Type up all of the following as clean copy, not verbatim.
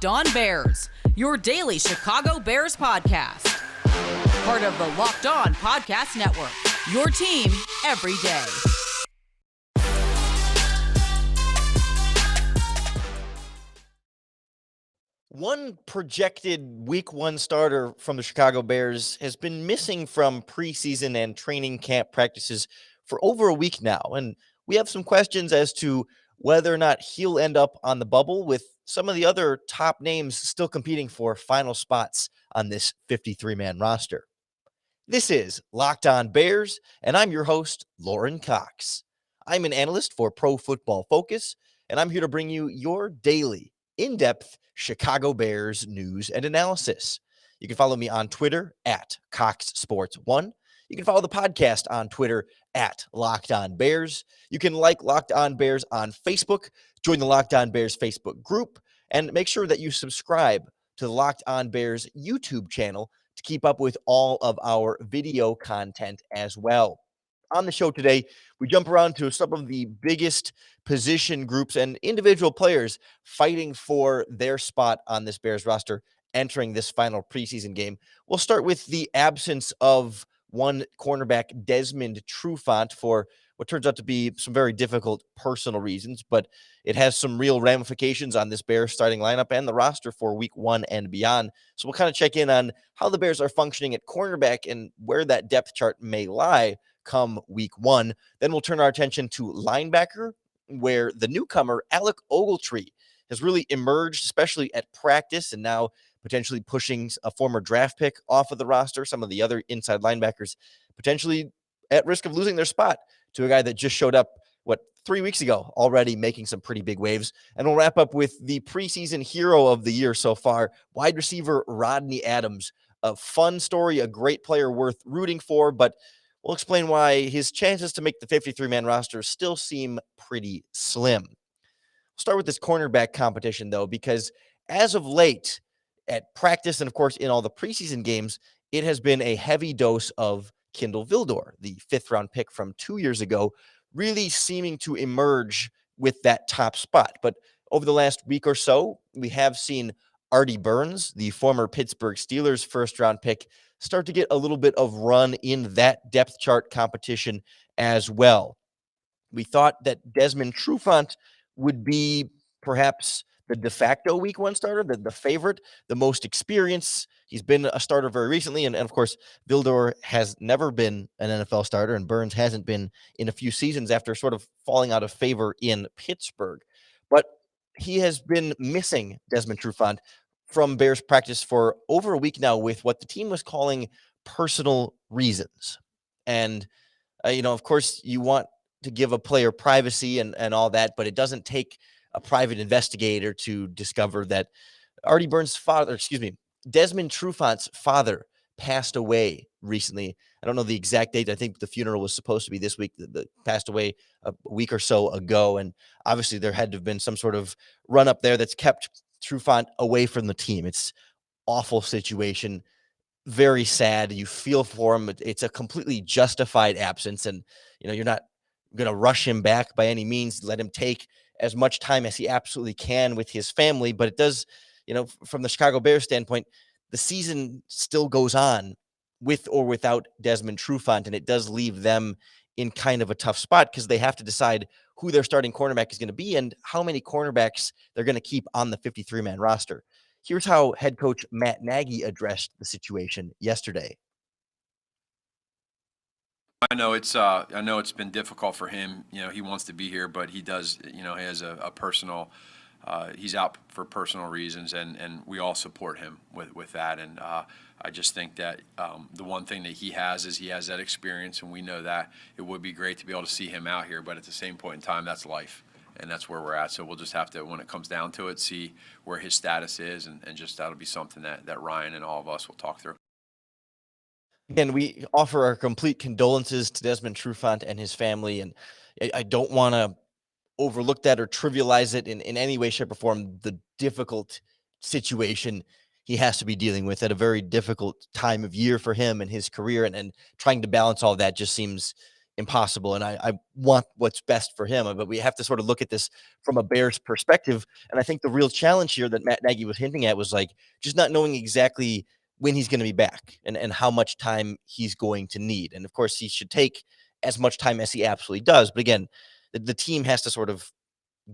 Locked On Bears, your daily Chicago Bears podcast. Part of the Locked On Podcast Network, your team every day. One projected week one starter from the Chicago Bears has been missing from preseason and training camp practices for over a week now. And we have some questions as to whether or not he'll end up on the bubble, with some of the other top names still competing for final spots on this 53-man roster. This is Locked On Bears, and I'm your host, Lorin Cox. I'm an analyst for Pro Football Focus, and I'm here to bring you your daily, in-depth Chicago Bears news and analysis. You can follow me on Twitter at CoxSports1. You can follow the podcast on Twitter at Locked On Bears. You can like Locked On Bears on Facebook, join the Locked On Bears Facebook group, and make sure that you subscribe to the Locked On Bears YouTube channel to keep up with all of our video content as well. On the show today, we jump around to some of the biggest position groups and individual players fighting for their spot on this Bears roster entering this final preseason game. We'll start with the absence of one cornerback, Desmond Trufant, for what turns out to be some very difficult personal reasons, but it has some real ramifications on this Bears starting lineup and the roster for week one and beyond. So we'll kind of check in on how the Bears are functioning at cornerback and where that depth chart may lie come week one. Then we'll turn our attention to linebacker, where the newcomer, Alec Ogletree, has really emerged, especially at practice, and now potentially pushing a former draft pick off of the roster. Some of the other inside linebackers potentially at risk of losing their spot to a guy that just showed up, 3 weeks ago, already making some pretty big waves. And we'll wrap up with the preseason hero of the year so far, wide receiver Rodney Adams. A fun story, a great player worth rooting for, but we'll explain why his chances to make the 53-man roster still seem pretty slim. We'll start with this cornerback competition, though, because as of late, at practice and, of course, in all the preseason games, it has been a heavy dose of Kindle Vildor, the fifth-round pick from 2 years ago, really seeming to emerge with that top spot. But over the last week or so, we have seen Artie Burns, the former Pittsburgh Steelers first-round pick, start to get a little bit of run in that depth chart competition as well. We thought that Desmond Trufant would be perhaps the de facto week one starter, the favorite, the most experience. He's been a starter very recently. And of course, Vildor has never been an NFL starter, and Burns hasn't been in a few seasons after sort of falling out of favor in Pittsburgh. But he has been missing, Desmond Trufant, from Bears practice for over a week now with what the team was calling personal reasons. And, of course, you want to give a player privacy and all that, but it doesn't take a private investigator to discover that Desmond Trufant's father passed away recently. I don't know the exact date. I think the funeral was supposed to be this week. The passed away a week or so ago. And obviously there had to have been some sort of run up there that's kept Trufant away from the team. It's awful situation. Very sad. You feel for him. It's a completely justified absence. And, you're not going to rush him back by any means. Let him take as much time as he absolutely can with his family. But it does, from the Chicago Bears standpoint, the season still goes on with or without Desmond Trufant, and it does leave them in kind of a tough spot because they have to decide who their starting cornerback is going to be and how many cornerbacks they're going to keep on the 53-man roster. Here's how head coach Matt Nagy addressed the situation yesterday. I know it's been difficult for him. He wants to be here, but he does. He has a personal. He's out for personal reasons, and we all support him with that. And I just think that the one thing that he has is he has that experience, and we know that it would be great to be able to see him out here. But at the same point in time, that's life, and that's where we're at. So we'll just have to, when it comes down to it, see where his status is, and just that'll be something that Ryan and all of us will talk through. Again, we offer our complete condolences to Desmond Trufant and his family, and I don't want to overlook that or trivialize it in any way, shape, or form. The difficult situation he has to be dealing with at a very difficult time of year for him and his career, and trying to balance all that just seems impossible. And I want what's best for him, but we have to sort of look at this from a Bears perspective. And I think the real challenge here that Matt Nagy was hinting at was like just not knowing exactly when he's going to be back and how much time he's going to need. And of course, he should take as much time as he absolutely does. But again, the team has to sort of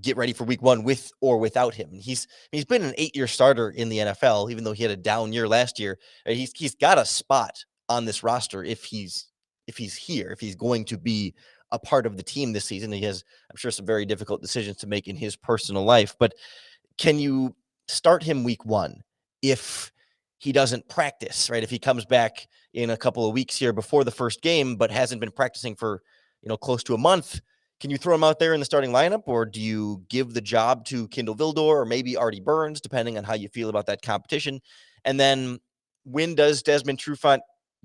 get ready for week one with or without him. He's been an 8-year starter in the NFL, even though he had a down year last year. He's got a spot on this roster if he's here, if he's going to be a part of the team this season. He has, I'm sure, some very difficult decisions to make in his personal life. But can you start him week one if he doesn't practice, right? If he comes back in a couple of weeks here before the first game, but hasn't been practicing for, close to a month, can you throw him out there in the starting lineup, or do you give the job to Kindle Vildor or maybe Artie Burns, depending on how you feel about that competition? And then when does Desmond Trufant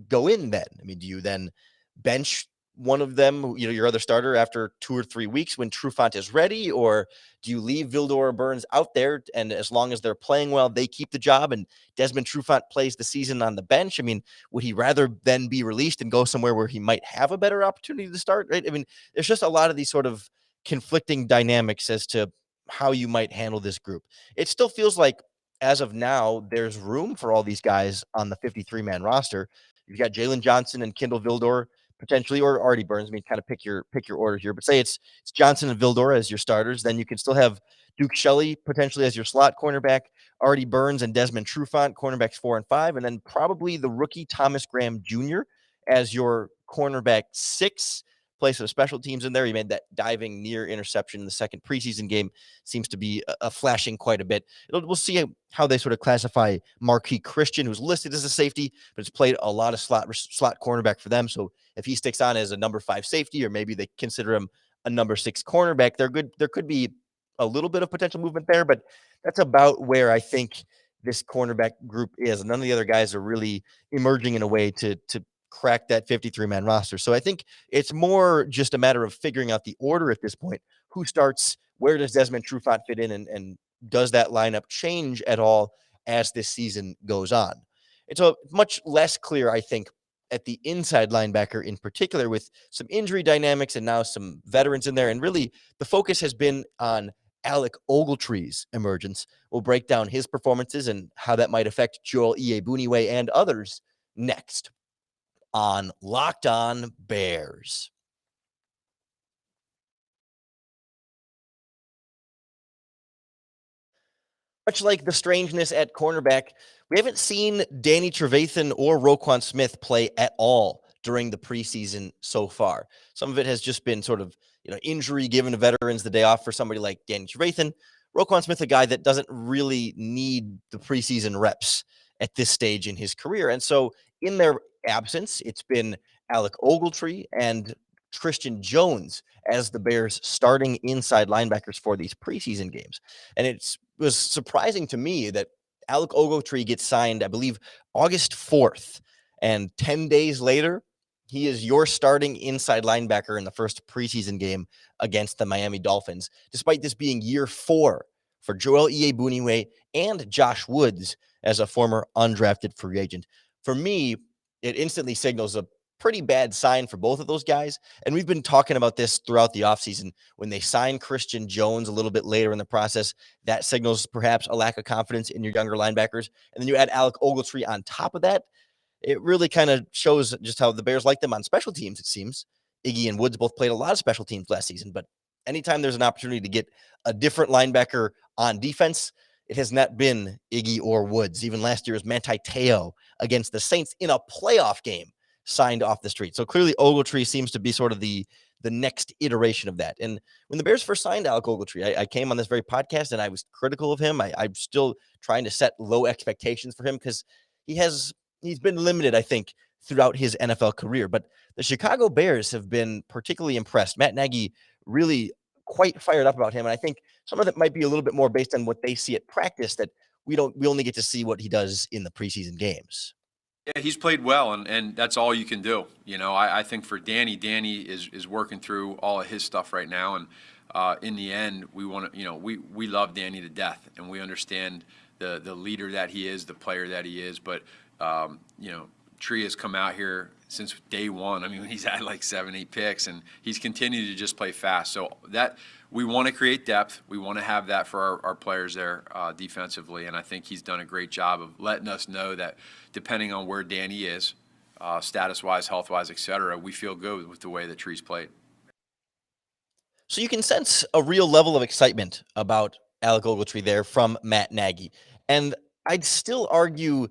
go in then? I mean, do you then bench one of them, your other starter, after 2 or 3 weeks when Trufant is ready? Or do you leave Vildor or Burns out there, and as long as they're playing well, they keep the job and Desmond Trufant plays the season on the bench? I mean, would he rather then be released and go somewhere where he might have a better opportunity to start, right? I mean, there's just a lot of these sort of conflicting dynamics as to how you might handle this group. It still feels like, as of now, there's room for all these guys on the 53-man roster. You've got Jalen Johnson and Kindle Vildor potentially, or Artie Burns. I mean, kind of pick your order here, but say it's Johnson and Vildor as your starters. Then you can still have Duke Shelley potentially as your slot cornerback, Artie Burns and Desmond Trufant, cornerbacks 4 and 5, and then probably the rookie Thomas Graham Jr. as your cornerback 6. Play some special teams in there. He made that diving near interception in the second preseason game. Seems to be a flashing quite a bit. We'll see how they sort of classify Marquis Christian, who's listed as a safety, but has played a lot of slot cornerback for them. So if he sticks on as a number 5 safety, or maybe they consider him a number 6 cornerback, there could be a little bit of potential movement there, but that's about where I think this cornerback group is. None of the other guys are really emerging in a way to crack that 53-man roster. So I think it's more just a matter of figuring out the order at this point. Who starts? Where does Desmond Trufant fit in? And does that lineup change at all as this season goes on? It's a much less clear, I think, at the inside linebacker in particular, with some injury dynamics and now some veterans in there. And really, the focus has been on Alec Ogletree's emergence. We'll break down his performances and how that might affect Joel Iyiegbuniwe and others next on Locked On Bears. Much like the strangeness at cornerback, we haven't seen Danny Trevathan or Roquan Smith play at all during the preseason so far. Some of it has just been sort of, injury given to veterans the day off for somebody like Danny Trevathan. Roquan Smith, a guy that doesn't really need the preseason reps at this stage in his career. And so in their absence, it's been Alec Ogletree and Christian Jones as the Bears starting inside linebackers for these preseason games. And it was surprising to me that Alec Ogletree gets signed, I believe, August 4th. And 10 days later, he is your starting inside linebacker in the first preseason game against the Miami Dolphins, despite this being year 4 for Joel Iyiegbuniwe and Josh Woods as a former undrafted free agent. For me, it instantly signals a pretty bad sign for both of those guys. And we've been talking about this throughout the offseason. When they sign Christian Jones a little bit later in the process, that signals perhaps a lack of confidence in your younger linebackers. And then you add Alec Ogletree on top of that. It really kind of shows just how the Bears like them on special teams, it seems. Iggy and Woods both played a lot of special teams last season, but anytime there's an opportunity to get a different linebacker on defense, it has not been Iggy or Woods. Even last year's Manti Te'o against the Saints in a playoff game signed off the street. So clearly Ogletree seems to be sort of the next iteration of that. And when the Bears first signed Alec Ogletree, I came on this very podcast and I was critical of him. I'm still trying to set low expectations for him because he's been limited, I think, throughout his NFL career. But the Chicago Bears have been particularly impressed. Matt Nagy really quite fired up about him. And I think some of that might be a little bit more based on what they see at practice, that we only get to see what he does in the preseason games. Yeah, he's played well, and that's all you can do. I think for Danny is working through all of his stuff right now. And in the end, we want to, we love Danny to death, and we understand the leader that he is, the player that he is. But, Tree has come out here since day one. I mean, he's had like 7-8 picks, and he's continued to just play fast. So that we want to create depth. We want to have that for our players there defensively, and I think he's done a great job of letting us know that depending on where Danny is, status-wise, health-wise, et cetera, we feel good with the way that Tree's played. So you can sense a real level of excitement about Alec Ogletree there from Matt Nagy. And I'd still argue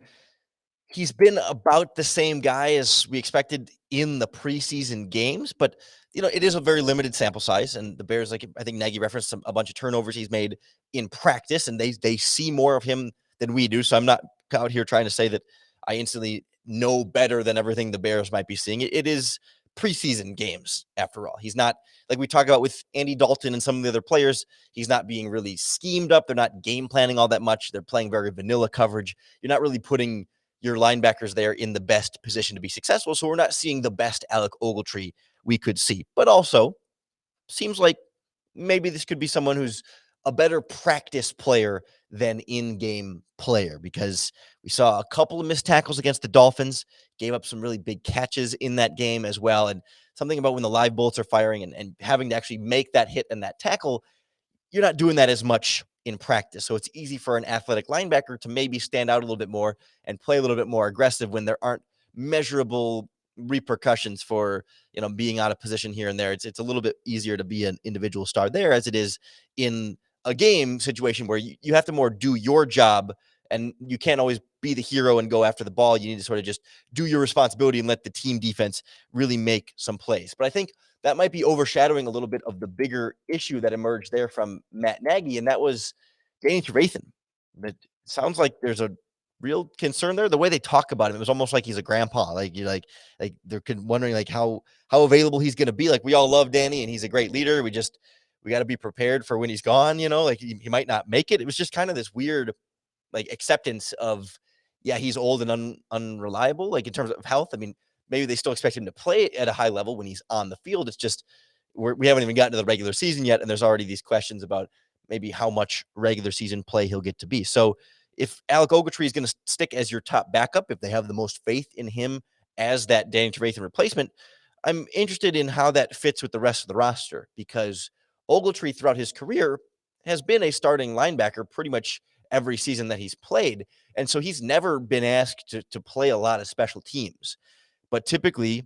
he's been about the same guy as we expected in the preseason games, but it is a very limited sample size, and the Bears, like I think Nagy referenced a bunch of turnovers he's made in practice, and they see more of him than we do. So I'm not out here trying to say that I instantly know better than everything the Bears might be seeing. It is preseason games after all. He's not, like we talk about with Andy Dalton and some of the other players, he's not being really schemed up. They're not game planning all that much. They're playing very vanilla coverage. You're not really putting your linebackers there in the best position to be successful. So we're not seeing the best Alec Ogletree we could see. But also, seems like maybe this could be someone who's a better practice player than in-game player, because we saw a couple of missed tackles against the Dolphins, gave up some really big catches in that game as well. And something about when the live bullets are firing and having to actually make that hit and that tackle, you're not doing that as much in practice. So it's easy for an athletic linebacker to maybe stand out a little bit more and play a little bit more aggressive when there aren't measurable repercussions for being out of position here and there. It's a little bit easier to be an individual star there as it is in a game situation where you have to more do your job, and you can't always be the hero and go after the ball. You need to sort of just do your responsibility and let the team defense really make some plays. But I think that might be overshadowing a little bit of the bigger issue that emerged there from Matt Nagy, and that was Danny Trevathan. It sounds like there's a real concern there. The way they talk about him, it was almost like he's a grandpa. Like you're like they're wondering like how available he's going to be. Like we all love Danny and he's a great leader. We got to be prepared for when he's gone. Like he might not make it. It was just kind of this weird like acceptance of he's old and unreliable. Like in terms of health, I mean, maybe they still expect him to play at a high level when he's on the field. It's just we haven't even gotten to the regular season yet, and there's already these questions about maybe how much regular season play he'll get to be. So if Alec Ogletree is going to stick as your top backup, if they have the most faith in him as that Danny Trevathan replacement, I'm interested in how that fits with the rest of the roster, because Ogletree throughout his career has been a starting linebacker pretty much every season that he's played. And so he's never been asked to play a lot of special teams. But typically,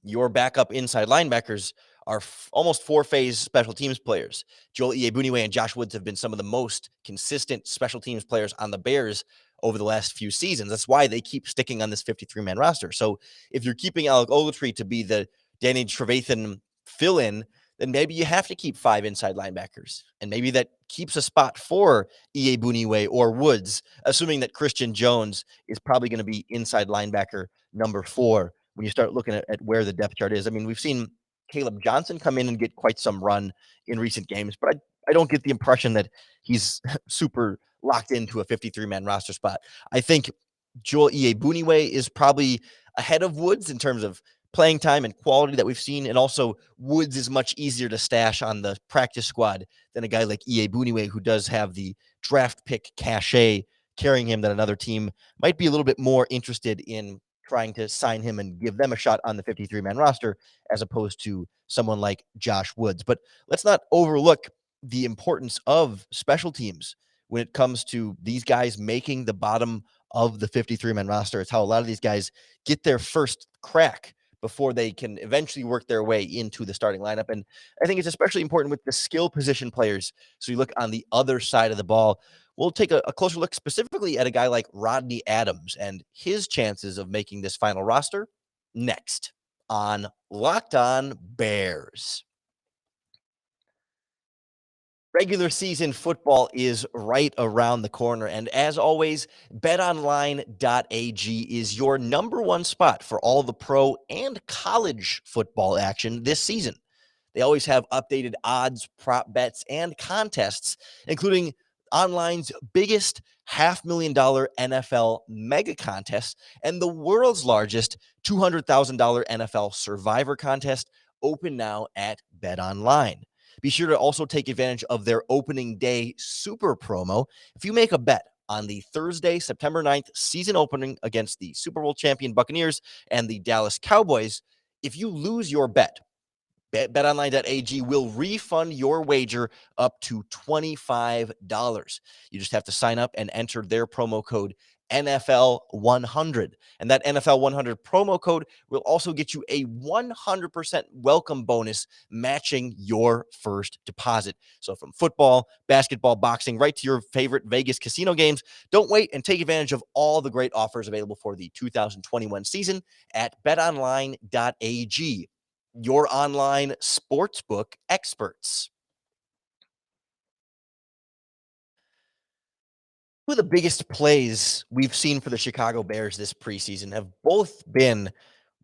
your backup inside linebackers are almost four-phase special teams players. Joel Iyiegbuniwe and Josh Woods have been some of the most consistent special teams players on the Bears over the last few seasons. That's why they keep sticking on this 53-man roster. So if you're keeping Alec Ogletree to be the Danny Trevathan fill-in, then maybe you have to keep 5 inside linebackers. And maybe that keeps a spot for Iyiegbuniwe or Woods, assuming that Christian Jones is probably going to be inside linebacker number 4 when you start looking at where the depth chart is. I mean, we've seen Caleb Johnson come in and get quite some run in recent games, but I don't get the impression that he's super locked into a 53-man roster spot. I think Joel Iyiegbuniwe is probably ahead of Woods in terms of playing time and quality that we've seen, and also Woods is much easier to stash on the practice squad than a guy like Iyiegbuniwe, who does have the draft pick cachet carrying him that another team might be a little bit more interested in trying to sign him and give them a shot on the 53-man roster as opposed to someone like Josh Woods. But let's not overlook the importance of special teams when it comes to these guys making the bottom of the 53-man roster. It's how a lot of these guys get their first crack before they can eventually work their way into the starting lineup. And I think it's especially important with the skill position players. So you look on the other side of the ball. We'll take a closer look specifically at a guy like Rodney Adams and his chances of making this final roster next on Locked On Bears. Regular season football is right around the corner, and as always, BetOnline.ag is your number one spot for all the pro and college football action this season. They always have updated odds, prop bets, and contests, including online's biggest $500,000 NFL mega contest and the world's largest $200,000 NFL Survivor contest, open now at BetOnline. Be sure to also take advantage of their opening day super promo. If you make a bet on the Thursday, September 9th season opening against the Super Bowl champion Buccaneers and the Dallas Cowboys. If you lose your bet, BetOnline.ag will refund your wager up to $25. You just have to sign up and enter their promo code NFL100. And that NFL100 promo code will also get you a 100% welcome bonus matching your first deposit. So from football, basketball, boxing, right to your favorite Vegas casino games, don't wait and take advantage of all the great offers available for the 2021 season at BetOnline.ag, your online sportsbook experts. Two of the biggest plays we've seen for the Chicago Bears this preseason have both been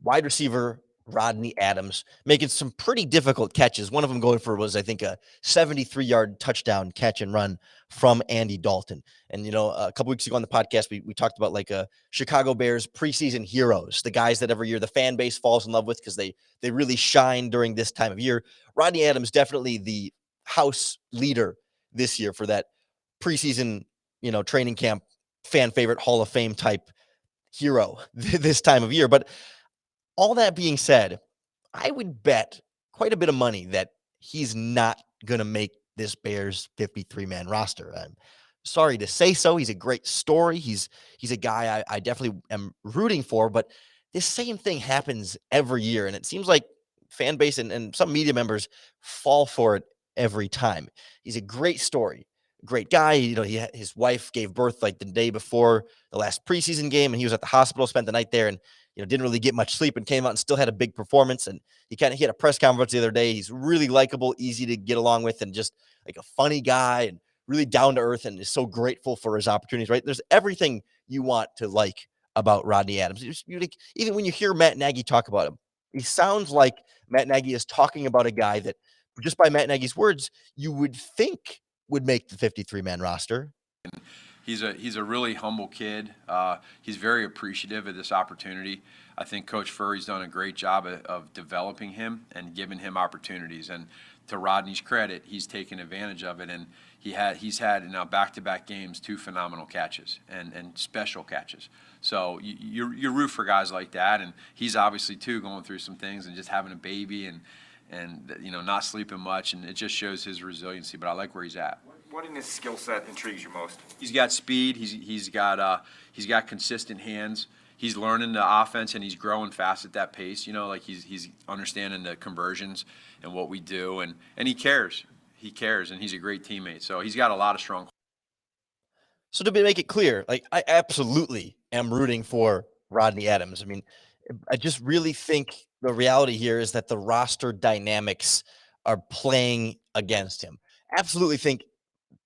wide receiver Rodney Adams making some pretty difficult catches. One of them going for was, I think, a 73-yard touchdown catch and run from Andy Dalton. And, you know, a couple weeks ago on the podcast, we talked about like Chicago Bears preseason heroes, the guys that every year the fan base falls in love with because they really shine during this time of year. Rodney Adams, definitely the house leader this year for that preseason, you know, training camp, fan favorite, Hall of Fame type hero this time of year. But all that being said, I would bet quite a bit of money that he's not going to make this Bears 53-man roster. I'm sorry to say so. He's a great story. He's a guy I definitely am rooting for, but this same thing happens every year. And it seems like fan base and some media members fall for it every time. He's a great story. Great guy. You know, his wife gave birth like the day before the last preseason game, and he was at the hospital, spent the night there, and, you know, didn't really get much sleep and came out and still had a big performance. And he had a press conference the other day. He's really likable, easy to get along with, and just like a funny guy and really down to earth, and is so grateful for his opportunities, right? There's everything you want to like about Rodney Adams. Even when you hear Matt Nagy talk about him, he sounds like Matt Nagy is talking about a guy that, just by Matt Nagy's words, you would think would make the 53-man roster. He's a really humble kid. He's very appreciative of this opportunity. I think Coach Furry's done a great job of developing him and giving him opportunities. And to Rodney's credit, he's taken advantage of it. And he's had now back-to-back games 2 phenomenal catches and special catches. So you root for guys like that. And he's obviously too going through some things and just having a baby and you know, not sleeping much, and it just shows his resiliency. But I like where he's at. What in his skill set intrigues you most? He's got speed. He's got consistent hands. He's learning the offense, and he's growing fast at that pace. You know, like he's understanding the conversions and what we do, and he cares. He cares, and he's a great teammate. So he's got a lot of strong. So to make it clear, like, I absolutely am rooting for Rodney Adams. I mean, I just really think the reality here is that the roster dynamics are playing against him. Absolutely think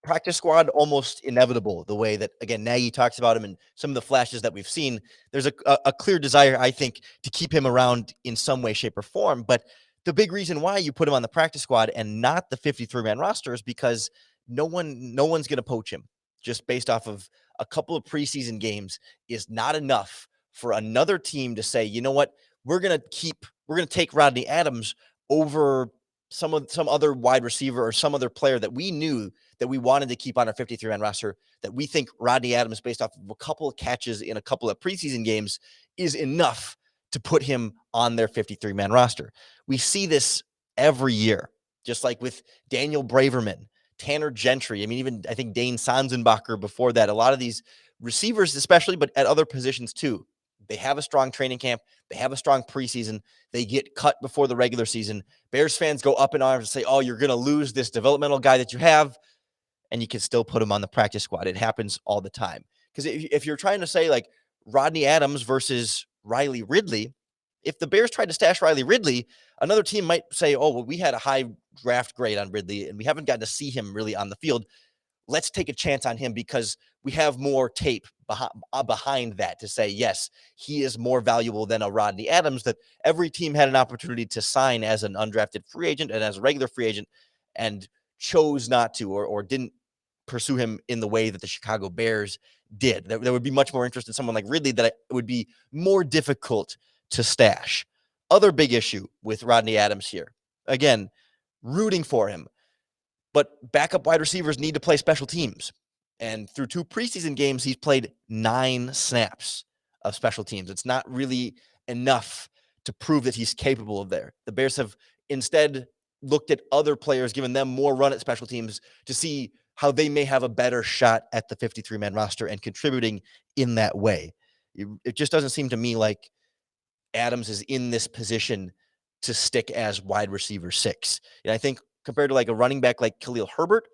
practice squad almost inevitable, the way that, again, Nagy talks about him and some of the flashes that we've seen. There's a clear desire, I think, to keep him around in some way, shape, or form. But the big reason why you put him on the practice squad and not the 53-man roster is because no one's going to poach him just based off of a couple of preseason games is not enough for another team to say, you know what, we're going to take Rodney Adams over some other wide receiver or some other player that we knew that we wanted to keep on our 53-man roster, that we think Rodney Adams, based off of a couple of catches in a couple of preseason games, is enough to put him on their 53-man roster. We see this every year, just like with Daniel Braverman, Tanner Gentry. I mean, even I think Dane Sanzenbacher before that. A lot of these receivers especially, but at other positions too. They have a strong training camp. They have a strong preseason. They get cut before the regular season. Bears fans go up in arms and say, oh, you're going to lose this developmental guy that you have, and you can still put him on the practice squad. It happens all the time. Because if you're trying to say like Rodney Adams versus Riley Ridley, if the Bears tried to stash Riley Ridley, another team might say, oh, well, we had a high draft grade on Ridley, and we haven't gotten to see him really on the field. Let's take a chance on him because we have more tape behind that to say, yes, he is more valuable than a Rodney Adams that every team had an opportunity to sign as an undrafted free agent and as a regular free agent and chose not to or didn't pursue him in the way that the Chicago Bears did. There would be much more interest in someone like Ridley that it would be more difficult to stash. Other big issue with Rodney Adams here. Again, rooting for him. But backup wide receivers need to play special teams. And through 2 preseason games, he's played 9 snaps of special teams. It's not really enough to prove that he's capable of there. The Bears have instead looked at other players, given them more run at special teams to see how they may have a better shot at the 53-man roster and contributing in that way. It just doesn't seem to me like Adams is in this position to stick as wide receiver 6. And I think compared to like a running back like Khalil Herbert,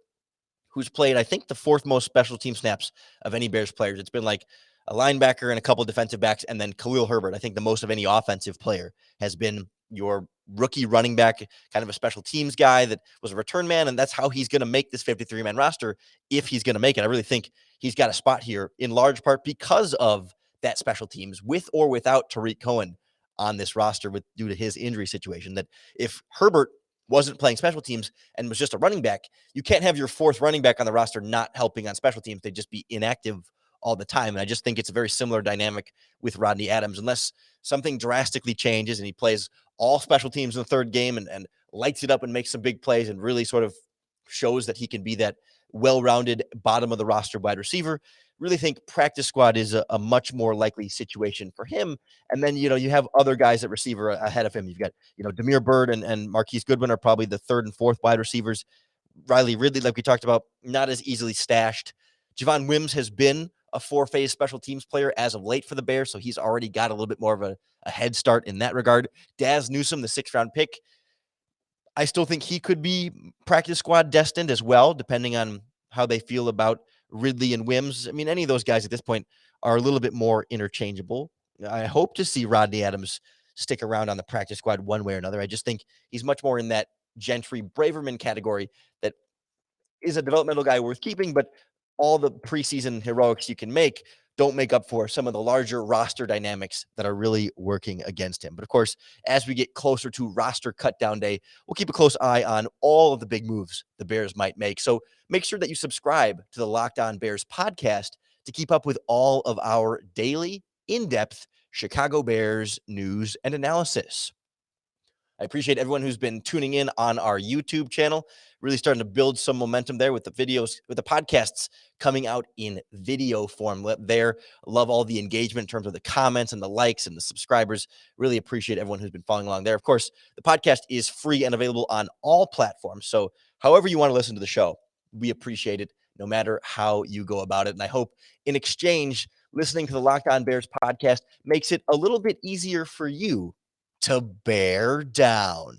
who's played, I think, the 4th most special team snaps of any Bears players. It's been like a linebacker and a couple of defensive backs, and then Khalil Herbert. I think the most of any offensive player has been your rookie running back, kind of a special teams guy that was a return man, and that's how he's going to make this 53-man roster if he's going to make it. I really think he's got a spot here in large part because of that special teams, with or without Tariq Cohen on this roster due to his injury situation, that if Herbert wasn't playing special teams and was just a running back, you can't have your 4th running back on the roster not helping on special teams. They'd just be inactive all the time. And I just think it's a very similar dynamic with Rodney Adams, unless something drastically changes and he plays all special teams in the 3rd game and lights it up and makes some big plays and really sort of shows that he can be that well-rounded bottom of the roster wide receiver. Really think practice squad is a much more likely situation for him. And then, you have other guys at receiver ahead of him. You've got, Damiere Byrd and Marquise Goodwin are probably the 3rd and 4th wide receivers. Riley Ridley, like we talked about, not as easily stashed. Javon Wims has been a 4-phase special teams player as of late for the Bears, so he's already got a little bit more of a head start in that regard. Daz Newsome, the 6th-round pick, I still think he could be practice squad destined as well, depending on how they feel about Ridley and Wims. I mean, any of those guys at this point are a little bit more interchangeable. I hope to see Rodney Adams stick around on the practice squad one way or another. I just think he's much more in that Gentry Braverman category that is a developmental guy worth keeping, but all the preseason heroics you can make don't make up for some of the larger roster dynamics that are really working against him. But of course, as we get closer to roster cutdown day, we'll keep a close eye on all of the big moves the Bears might make. So make sure that you subscribe to the Locked On Bears podcast to keep up with all of our daily, in-depth Chicago Bears news and analysis. I appreciate everyone who's been tuning in on our YouTube channel. Really starting to build some momentum there with the videos, with the podcasts coming out in video form there. Love all the engagement in terms of the comments and the likes and the subscribers. Really appreciate everyone who's been following along there. Of course, the podcast is free and available on all platforms. So however you want to listen to the show, we appreciate it no matter how you go about it. And I hope in exchange, listening to the Locked On Bears podcast makes it a little bit easier for you to bear down.